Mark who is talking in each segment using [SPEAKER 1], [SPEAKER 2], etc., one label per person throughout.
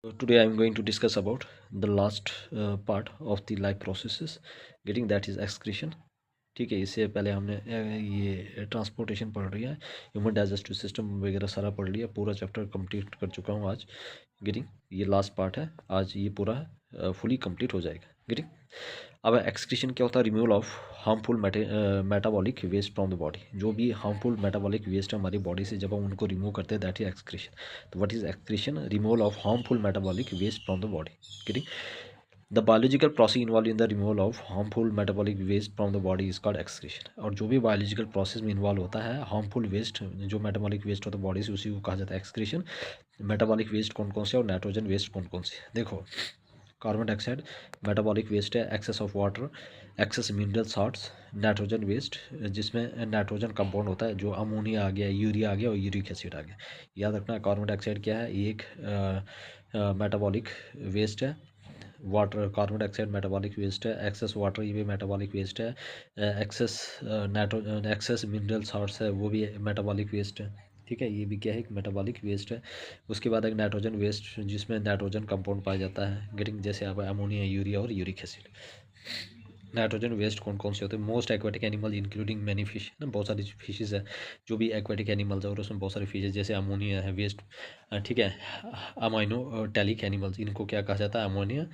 [SPEAKER 1] Today I am going to discuss about the last part of the life processes getting that is excretion. ठीक है, इससे पहले हमने ये ट्रांसपोर्टेशन पढ़ लिया है, ह्यूमन डाइजेस्टिव सिस्टम वगैरह सारा पढ़ लिया, पूरा चैप्टर कंप्लीट कर चुका हूँ आज। गेटिंग, ये लास्ट पार्ट है, आज ये पूरा फुली कंप्लीट हो जाएगा। गेटिंग, अब एक्सक्रीशन क्या होता है? Removal of harmful metabolic waste from the body. जो भी हार्मफुल मेटाबॉलिक वेस्ट है हमारी बॉडी से, जब हम उनको रिमूव करते हैं दैट इज एक्सक्रीशन। तो what is excretion? Removal of harmful metabolic waste from the body. Getting, the biological process involve in the removal of harmful metabolic waste from the body is called excretion. और जो भी biological process में involve होता है harmful waste, जो metabolic waste होता है body से, उसी को कहा जाता है एक्सक्रीशन। मेटाबॉलिक वेस्ट कौन कौन से और नाइट्रोजन वेस्ट कौन कौन से? देखो, कार्बन डाइऑक्साइड मेटाबॉलिक वेस्ट है, excess of water, excess mineral salts, nitrogen waste जिसमें नाइट्रोजन कंपाउंड होता है, जो अमोनिया आ गया, यूरिया आ गया और यूरिक एसिड आ गया। याद रखना, कार्बन डाइऑक्साइड क्या है? ये एक मेटाबॉलिक वेस्ट है। Water, carbon dioxide metabolic waste है। एक्सेस वाटर, ये भी मेटाबॉलिक वेस्ट है। Excess nitrogen, excess mineral salts है, वो भी मेटाबॉलिक वेस्ट है। ठीक है, ये भी क्या है? एक मेटाबॉलिक वेस्ट है। उसके बाद एक नाइट्रोजन वेस्ट जिसमें नाइट्रोजन कंपाउंड पाया जाता है, गेटिंग, जैसे आप अमोनिया, यूरिया और यूरिक एसिड। नाइट्रोजन वेस्ट कौन कौन से होते हैं? Most aquatic animal including many fish, ना बहुत सारी फिशेज है, जो भी एक्वेटिक एनिमल्स है और उसमें बहुत सारी फिशेज, जैसे अमोनिया है वेस्ट। ठीक है, अमाइनो टैलिक एनिमल्स, इनको क्या कहा जाता है? Ammonia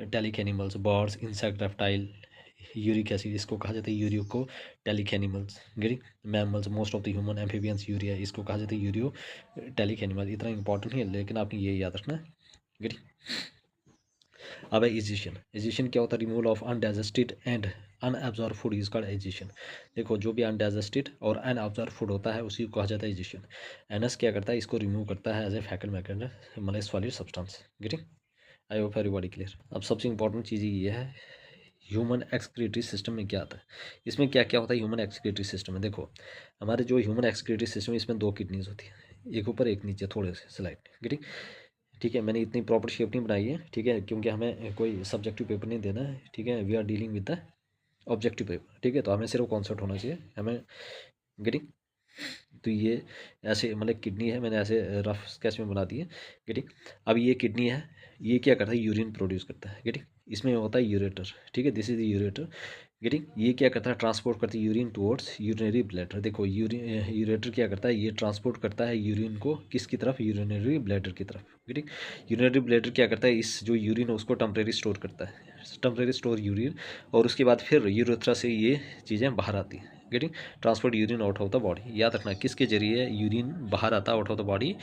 [SPEAKER 1] italic animals. Birds, insect, reptile, uric acid, इसको कहा जाता है ureotelic animals. Getting, mammals, most of the human amphibians, urea, इसको कहा जाता है यूरियो टैलिक एनिमल। इतना इंपॉर्टेंट नहीं है, लेकिन आपने ये याद रखना है। गेटिंग, अब है इजिशन। इजिशन क्या होता है? Removal of undigested and unabsorbed food is called egestion. देखो, जो भी अनडाइजेस्टेड और अनएब्जॉर्ब फूड होता है उसी को कहा जाता है इजिशन। एनएस क्या करता है? इसको रिमूव करता है एज ए फैकल मैकेनिज्म, मतलब सॉलिड सब्सटेंस। गेटिंग, आई होप एवरीबॉडी क्लियर। अब सबसे इंपॉर्टेंट चीज़ ये है, ह्यूमन एक्सक्रीटरी सिस्टम में क्या आता है? इसमें क्या क्या होता है ह्यूमन एक्सक्रीटरी सिस्टम में? देखो, हमारे जो ह्यूमन एक्सक्रीटरी सिस्टम है इसमें दो किडनीज होती है, एक ऊपर एक नीचे, थोड़े से स्लाइड। गेटिंग, ठीक है, मैंने इतनी प्रॉपर शेप नहीं बनाई है, ठीक है, क्योंकि हमें कोई सब्जेक्टिव पेपर नहीं देना है। ठीक है, we are dealing with the objective paper. ठीक है, तो हमें सिर्फ कॉन्सेप्ट होना चाहिए हमें। गेटिंग, तो ये ऐसे मतलब किडनी है, मैंने ऐसे रफ स्केच में बना दी है। गेटिंग, अब ये किडनी है, ये क्या करता है? यूरिन प्रोड्यूस करता है। गेटिंग, इसमें होता है यूरेटर। ठीक है, this is the ureter. Getting, ये क्या करता है? ट्रांसपोर्ट करती है यूरिन टुवर्ड्स यूरिनरी ब्लैडर। देखो, यूरेटर क्या करता है? ये ट्रांसपोर्ट करता है यूरिन को किसकी तरफ? यूरिनरी ब्लैडर की तरफ। गेटिंग, यूरिनरी ब्लैडर क्या करता है? इस जो यूरिन है उसको टेम्परेरी स्टोर करता है, टेम्परेरी स्टोर यूरिन, और उसके बाद फिर यूरेथ्रा से ये चीज़ें बाहर आती हैं। Getting, transport urine out of the body. याद रखना, किसके जरिए यूरिन बाहर आता है out of the body?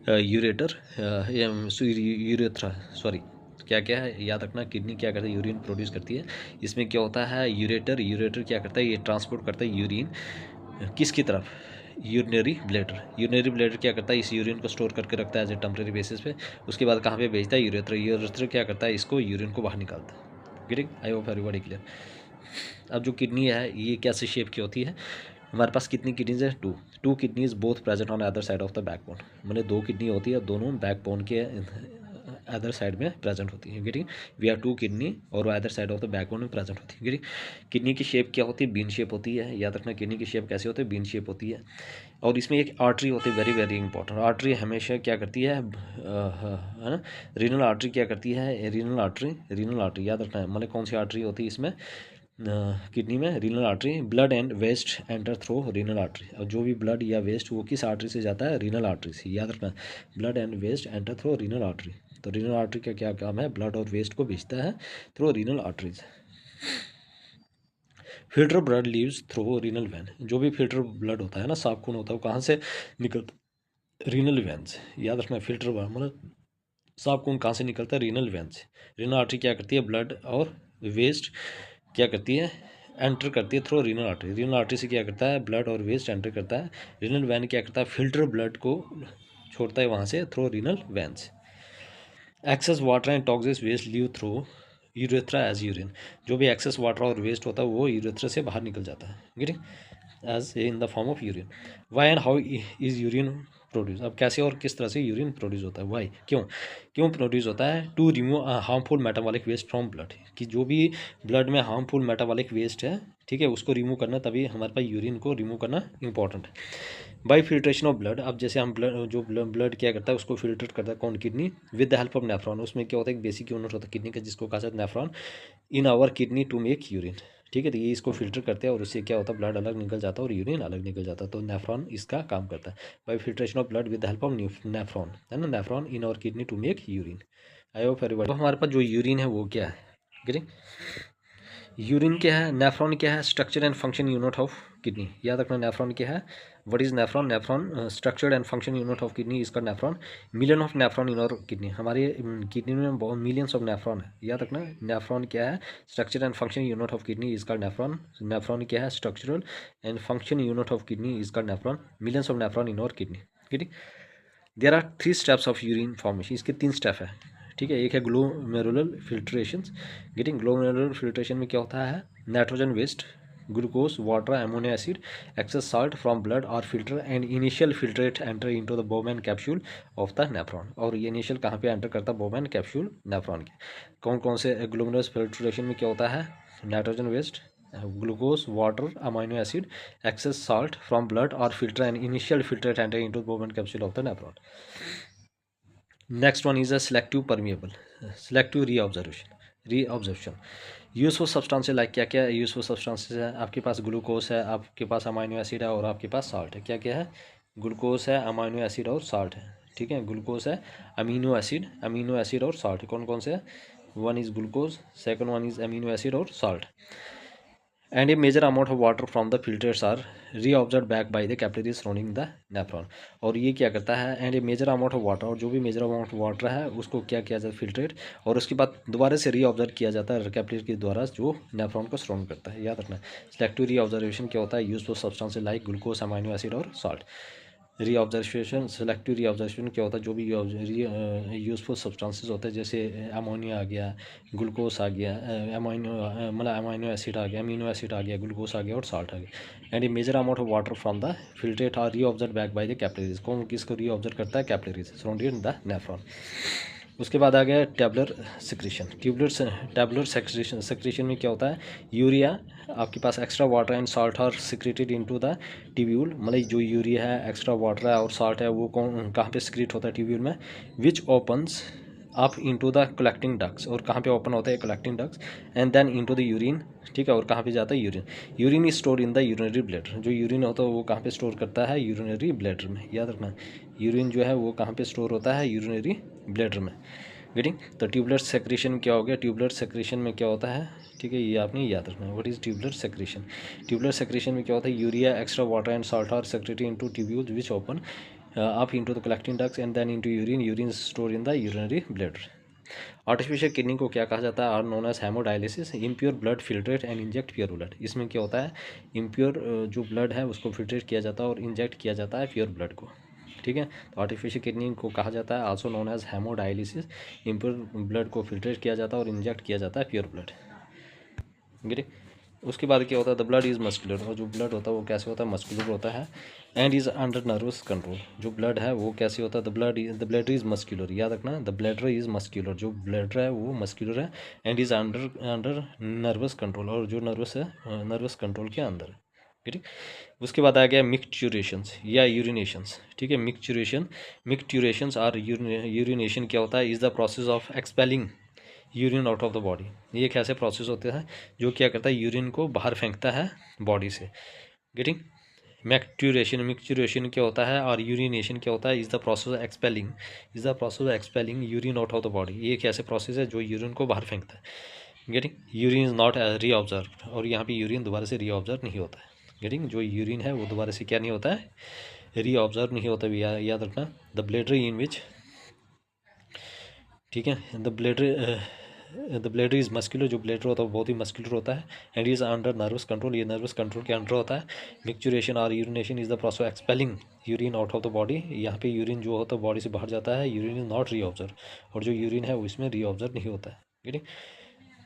[SPEAKER 1] Ureter, urethra, sorry, क्या क्या है याद रखना। किडनी क्या करती है? यूरिन प्रोड्यूस करती है। इसमें क्या होता है? यूरेटर, यूरेटर क्या करता है? ये ट्रांसपोर्ट करता है यूरिन किसकी तरफ? Urinary bladder. यूरिनरी ब्लैडर क्या करता है? इस यूरिन को स्टोर करके रखता है एज ए टेम्परेरी बेसिस पे। उसके बाद कहाँ पे भेजता है? यूरेथ्रा। यूरेथ्रा क्या करता है? इसको यूरिन को बाहर निकालता है। गेटिंग, आई होप एवरीबॉडी क्लियर। अब जो किडनी है ये कैसे शेप की होती है? हमारे पास कितनी किडनीज है? To kidneys both present on other side of the backbone. मतलब दो किडनी होती है, दोनों बैकबोन के अदर साइड में प्रेजेंट होती है। Getting, we are two kidney और other side of the backbone में प्रेजेंट होती है। गेटिंग, किडनी की शेप क्या होती है? बीन शेप होती है। याद रखना, किडनी की शेप कैसे होती है? बीन शेप होती है। और इसमें एक आर्टरी होती है, वेरी वेरी इंपॉर्टेंट। आर्टरी हमेशा क्या करती है ना? रीनल आर्टरी क्या करती है? रीनल आर्टरी, रीनल आर्टरी याद रखना है। मतलब कौन सी आर्टरी होती है इसमें? किडनी में renal artery. Blood and waste enter through renal artery. और जो भी ब्लड या वेस्ट वो किस आर्टरी से जाता है? रीनल आर्टरी से। याद रखना, blood and waste enter through renal artery. तो रीनल आर्टरी का क्या काम है? ब्लड और वेस्ट को भेजता है through renal arteries. Filter blood leaves through renal vein. जो भी फिल्टर ब्लड होता है ना, साफ खून होता है, वो कहाँ से निकलता? रीनल वैन से। याद रखना, फिल्टर मतलब साफ खून कहाँ से निकलता है? रीनल वैन से। रीनल आर्टरी क्या करती है? ब्लड और वेस्ट क्या करती है? एंटर करती है through renal artery. Renal artery से क्या करता है? ब्लड और वेस्ट एंटर करता है। रीनल वैन क्या करता है? फिल्टर ब्लड को छोड़ता है वहाँ से थ्रू रीनल वैन से। Excess water and toxic waste leave through urethra as urine. जो भी एक्सेस वाटर और वेस्ट होता है वो यूरेथ्रा से बाहर निकल जाता है। Getting, as in the form of urine. Why and how is urine produce? अब कैसे और किस तरह से यूरिन प्रोड्यूस होता है? वाई, क्यों क्यों प्रोड्यूस होता है? To remove harmful metabolic waste from blood. कि जो भी ब्लड में हार्मफुल मेटाबॉलिक वेस्ट है, ठीक है, उसको रिमूव करना, तभी हमारे पास यूरिन को रिमूव करना इंपॉर्टेंट है। बाई फिल्ट्रेशन ऑफ ब्लड, अब जैसे हम ब्लड क्या करता है, उसको फिल्टर करता है कौन, kidney, with the help of nephron. उसमें क्या होता है, एक बेसिक यूनिट होता है किडनी का जिसको कहा जाता है nephron, in our kidney to make urine. ठीक है, तो ये इसको फिल्टर करते हैं और उससे क्या होता है, ब्लड अलग निकल जाता है और यूरिन अलग निकल जाता है। तो नेफ्रॉन इसका काम करता है, by filtration of blood with the help of nephron, है ना, nephron in our kidney to make urine. I hope everybody. तो हमारे पास जो यूरिन है वो क्या है, ग्रीन यूरिन क्या है, नेफ्रॉन क्या है, structure and function unit of kidney. याद रखना नेफ्रॉन क्या है, what is nephron, nephron structure and function unit of kidney इसका nephron, million of nephron in our kidney, हमारे किडनी में बहुत मिलियंस ऑफ नेफ्रॉन है। याद रखना नेफ्रॉन क्या है, structure and function unit of kidney इसका नेफ्रॉन, नेफ्रॉन क्या है, structural and function unit of kidney इसका nephron, millions of nephron in our kidney. ठीक, there are 3 steps of urine formation, इसके 3 स्टेप है। ठीक है, एक है glomerular filtration. Getting glomerular filtration में क्या होता है, nitrogen waste, glucose, water, ammonia acid, excess salt from blood are filter and initial filtrate enter into the Bowman capsule of the nephron. और ये इनिशियल कहाँ पे एंटर करता है, बोमेन कैप्सूल नेफ्रॉन के। कौन कौन से ग्लोमेरुलर फिल्ट्रेशन में क्या होता है, nitrogen waste, glucose, water, amino acid, excess salt from blood or filter and initial filtrate enter into the bowman capsule of the nephron. Next one is a selective permeable, selective reabsorption. Useful substances like क्या क्या useful substances है, आपके पास glucose है, आपके पास amino acid है और आपके पास salt है। क्या क्या है, ग्लूकोज है, अमाइनो एसिड और साल्ट है। ठीक है, ग्लूकोज है, अमीनो एसिड और साल्ट। कौन कौन से है, one is glucose, second one is amino acid और salt. And a major amount of water from the filters are reabsorb back by the capillaries surrounding the nephron. और ये क्या करता है, and a major amount of water, और जो भी major amount of water है उसको क्या किया जाता है, फिल्ट्रेट, और उसके बाद दोबारा से रीऑब्जर्व किया जाता है कैपिलरी के द्वारा जो नेफ्रॉन को सराउंड करता है। याद रखना सिलेक्टिव रीऑब्जर्वेशन क्या होता है, useful substances like glucose, amino acid और साल्ट। रीऑब्जर्वेशन, सेलेक्टिव रीऑब्जर्वेशन क्या होता है, जो भी यूजफुल सब्सटेंसेस होते हैं, जैसे अमोनिया आ गया, ग्लूकोज आ गया, अमाइनो एसिड आ गया, अमीनो एसिड आ गया, ग्लूकोज आ गया और साल्ट आ गया। And a major amount of water from the filtrate are reabsorb back by the capillaries. कौन किसको रीऑब्जर्व करता है, कैपिलरीज सराउंडिंग द नेफ्रॉन। उसके बाद आ गया टैबुलर सिक्रीशन। टैबुलर सिक्रीशन में क्या होता है, यूरिया, आपके पास extra water and salt are secreted into the tubule, मतलब जो यूरिया है, एक्स्ट्रा वाटर है और साल्ट है, वो कहाँ पे सिक्रेट होता है, ट्यूब्यूल में, which opens up into the collecting ducts, और कहाँ पे ओपन होता है, collecting ducts, and then into the urine. ठीक है, और कहाँ पे जाता है, urine is store in the urinary bladder. जो यूरिन होता है वो कहाँ पे स्टोर करता है, यूरिनरी ब्लैडर में। याद रखना यूरिन जो है वो कहाँ पे स्टोर होता है, यूरिनरी ब्लैडर में। गेटिंग, तो ट्यूबुलर सेक्रेशन क्या हो गया, ट्यूबुलर सेक्रेशन में क्या होता है, ठीक है, ये आपने याद रखना है, what is tubular secretion. Tubular secretion में क्या होता है, urea, extra water and salt are secreted into tubules which open up into the collecting ducts and then into urine store in the urinary bladder. Artificial kidney को क्या कहा जाता है, are known as hemodialysis, impure blood filtrate and inject pure blood. इसमें क्या होता है, impure जो ब्लड है उसको फिल्ट्रेट किया जाता है और इंजेक्ट किया जाता है प्योर ब्लड को। ठीक है, तो आर्टिफिशियल किडनी को कहा जाता है also known as hemodialysis, impure blood को फिल्ट्रेट किया जाता है और इंजेक्ट किया जाता है प्योर ब्लड। गिरे, उसके बाद क्या होता है, द ब्लड इज़ मस्कुलर, और जो ब्लड होता है वो कैसे होता है, मस्कुलर होता है, and is under nervous control. जो ब्लड है वो कैसे होता है, द ब्लड इज़ मस्कुलर। याद रखना द ब्लडर इज़ मस्कुलर, जो ब्लडर है वो मस्कुलर है, and is under nervous control, और जो नर्वस है नर्वस कंट्रोल के अंदर है। ठीक, उसके बाद आ गया मिक्चुरेशंस या यूरिनेशंस। ठीक है, मिक्चुरेशंस और यूरिनेशन क्या होता है, is the process of expelling urine out of the body. ये एक ऐसे प्रोसेस होते हैं जो क्या करता है, यूरिन को बाहर फेंकता है बॉडी से। गेटिंग, मिक्चुरेशन क्या होता है और यूरिनेशन क्या होता है, is the process of expelling urine out of the body. ये एक ऐसे प्रोसेस है जो यूरिन को बाहर फेंकता है। गेटिंग, यूरिन इज़ नॉट रीऑब्जर्व, और यहाँ पे यूरिन दोबारा से रीऑब्जर्व नहीं होता है। गेटिंग, जो यूरिन है वो दोबारा से क्या नहीं होता है, रीऑब्जर्व नहीं होता। याद रखना द ब्लैडर इन विच, ठीक है, द ब्लैडर इज़ मस्कुलर, जो ब्लैडर होता है वो बहुत ही मस्कुलर होता है, and is under nervous control, ये नर्वस कंट्रोल के अंडर होता है। मिक्चुरेशन और urination is the process of expelling urine out of the body. यहाँ पे यूरिन जो होता है बॉडी से बाहर जाता है, यूरिन इज नॉट रीऑब्जर्व, और जो यूरिन है वो इसमें रीऑब्जर्व नहीं होता है। ठीक है,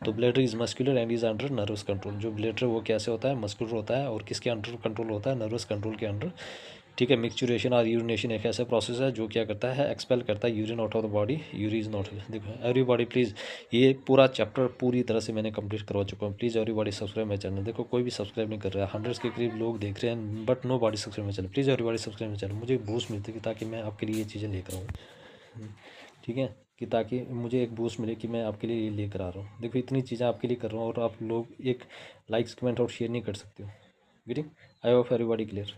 [SPEAKER 1] तो bladder is muscular and is under nervous control. जो ब्लैडर वो कैसे होता है, मस्कुलर होता है, और किसके अंडर कंट्रोल होता है, नर्वस कंट्रोल के अंडर ठीक है। मिक्सचुरेशन और यूरिनेशन एक ऐसा प्रोसेस है जो क्या करता है, एक्सपेल करता है urine out of the body. Urine is not, देखो एवरीबॉडी प्लीज़, ये पूरा चैप्टर पूरी तरह से मैंने कंप्लीट करवा चुका हूँ। Please everybody subscribe my channel. देखो कोई भी सब्सक्राइब नहीं कर रहा है, हंड्रेड्स के करीब लोग देख रहे हैं but nobody subscribe my channel. Please everybody subscribe my channel. मुझे एक बूस्ट मिलती है ताकि मैं आपके लिए ये चीज़ें लेकर आऊँ, ठीक है, कि ताकि मुझे एक बूस्ट मिले कि मैं आपके लिए ये लेकर आ रहा हूँ। देखो इतनी चीज़ें आपके लिए कर रहा हूँ और आप लोग एक लाइक्स कमेंट और शेयर नहीं कर सकते हो। गेटिंग, आई होप एवरीबॉडी क्लियर।